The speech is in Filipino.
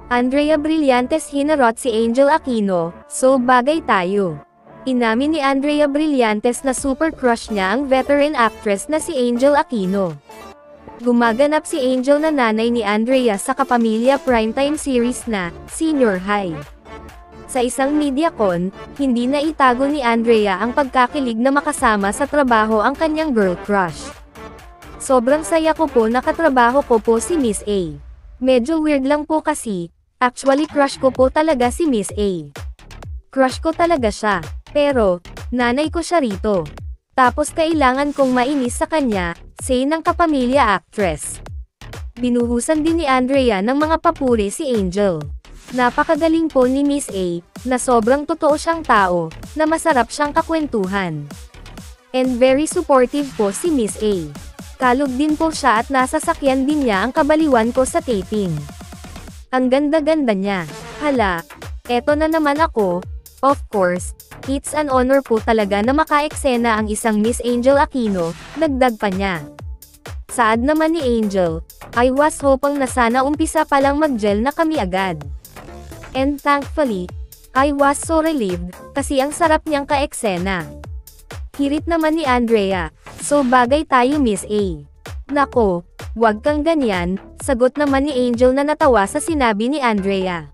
Andrea Brillantes hinarot si Angel Aquino, so bagay tayo. Inamin ni Andrea Brillantes na super crush niya ang veteran actress na si Angel Aquino. Gumaganap si Angel na nanay ni Andrea sa Kapamilya primetime series na Senior High. Sa isang MediaCon, hindi na itago ni Andrea ang pagkakilig na makasama sa trabaho ang kanyang girl crush. Sobrang saya ko po nakatrabaho ko po si Miss A. Medyo weird lang po kasi, actually crush ko po talaga si Miss A. Crush ko talaga siya, pero, nanay ko siya rito. Tapos kailangan kong mainis sa kanya, say ng Kapamilya actress. Binuhusan din ni Andrea ng mga papuri si Angel. Napakagaling po ni Miss A, na sobrang totoo siyang tao, na masarap siyang kakwentuhan. And very supportive po si Miss A. Kalog din po siya at nasa sakyan din niya ang kabaliwan ko sa taping. Ang ganda-ganda niya. Hala, eto na naman ako. Of course, it's an honor po talaga na maka-eksena ang isang Miss Angel Aquino, dagdag pa niya. Saad naman ni Angel, I was hoping na sana umpisa palang mag-gel na kami agad. And thankfully, I was so relieved, kasi ang sarap niyang ka-eksena. Hirit naman ni Andrea, so bagay tayo Miss A. Nako, wag kang ganyan, sagot naman ni Angel na natawa sa sinabi ni Andrea.